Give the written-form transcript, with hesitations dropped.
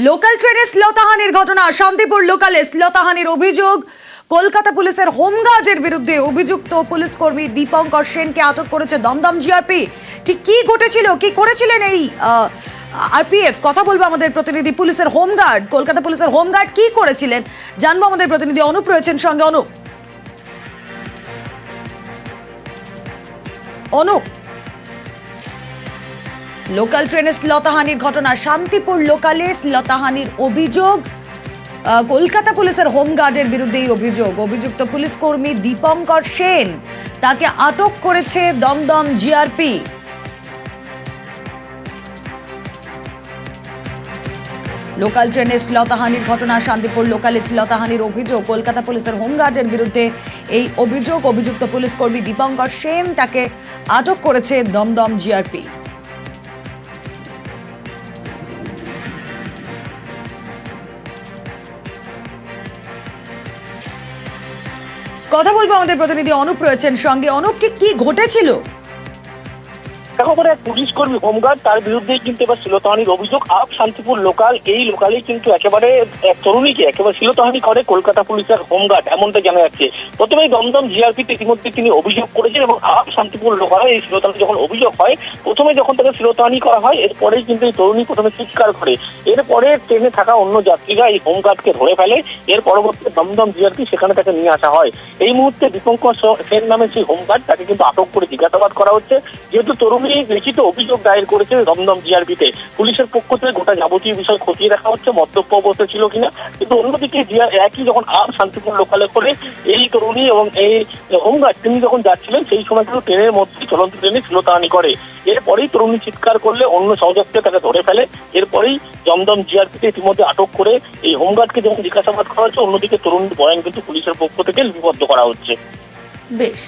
Local ট্রেনে শ্লীলতাহানির ঘটনা, শান্তিপুর লোকালে শ্লীলতাহানির অভিযোগ। কলকাতা পুলিশের হোমগার্ডের বিরুদ্ধে অভিযুক্ত পুলিশ কর্মী দীপঙ্কর সেনকে আটক করেছে দমদম জিআরপি। ঠিক কি ঘটেছিল, কি করেছিলেন এই আরপিএফ, কথা বলবো আমাদের প্রতিনিধি পুলিশের হোমগার্ড, কলকাতা পুলিশের হোমগার্ড কি করেছিলেন জানবো আমাদের প্রতিনিধি অনুপ রয়েছেন সঙ্গে। অনুপ, লোকাল ট্রেনে শ্লীলতাহানির ঘটনা, শান্তিপুর লোকালে শ্লীলতাহানির অভিযোগ, কলকাতা পুলিশের হোমগার্ডের বিরুদ্ধে এই অভিযোগ। অভিযুক্ত পুলিশ কর্মী দীপঙ্কর সেন, তাকে আটক করেছে দমদম জিআরপি। লোকাল ট্রেনে শ্লীলতাহানির ঘটনা, শান্তিপুর লোকালে শ্লীলতাহানির অভিযোগ, কলকাতা পুলিশের হোমগার্ডের বিরুদ্ধে এই অভিযোগ। অভিযুক্ত পুলিশ কর্মী দীপঙ্কর সেন, তাকে আটক করেছে দমদম জিআরপি। কথা বলবো আমাদের প্রতিনিধি অনুপ রয়েছেন সঙ্গে। অনুপ, ঠিক কি ঘটেছিল? একেবারে এক পুলিশ কর্মী হোমগার্ড, তার বিরুদ্ধেই কিন্তু এবার শ্লীলতাহানির অভিযোগ। আপ শান্তিপুর লোকাল, এই লোকালেই কিন্তু একেবারে এক তরুণীকে একেবারে শ্লীলতাহানি করে কলকাতা পুলিশের হোমগার্ড, এমনটা জানা যাচ্ছে। প্রথমেই দমদম জিআরপিতে ইতিমধ্যে তিনি অভিযোগ করেছেন এবং আপ শান্তিপুর লোকালে এই শ্লীলতাহানি যখন অভিযোগ হয়, প্রথমে যখন তাকে শ্লীলতাহানি করা হয়, এরপরেই কিন্তু এই তরুণী প্রথমে চিৎকার করে। এরপরে ট্রেনে থাকা অন্য যাত্রীরা এই হোমগার্ডকে ধরে ফেলে। এর পরবর্তীতে দমদম জিআরপি সেখানে তাকে নিয়ে আসা হয়। এই মুহূর্তে দীপঙ্কর সেন নামে সেই হোমগার্ড, তাকে কিন্তু আটক করে জিজ্ঞাসাবাদ করা হচ্ছে। যেহেতু তরুণী লিখিত অভিযোগ দায়ের করেছে দমদম জিআরপিতে, পুলিশের পক্ষ থেকে গোটা যাবতীয় বিষয় খতিয়ে দেখা হচ্ছে, মদ্যপ অবস্থা ছিল কিনা। কিন্তু অন্যদিকে একই যখন আপ শান্তিপুর লোকালে করে এই তরুণী এবং এই হোমগার্ড তিনি যখন যাচ্ছিলেন, সেই সময় কিন্তু ট্রেনের মধ্যে চলন্ত ট্রেনে শ্লীলতাহানি করে। এরপরেই তরুণী চিৎকার করলে অন্য সহযাত্রীরা তাকে ধরে ফেলে। এরপরেই দমদম জিআরপিতে ইতিমধ্যে আটক করে এই হোমগার্ডকে যখন জিজ্ঞাসাবাদ করা হচ্ছে, অন্যদিকে তরুণীর বয়ান কিন্তু পুলিশের পক্ষ থেকে লিপিবদ্ধ করা হচ্ছে। বেশ।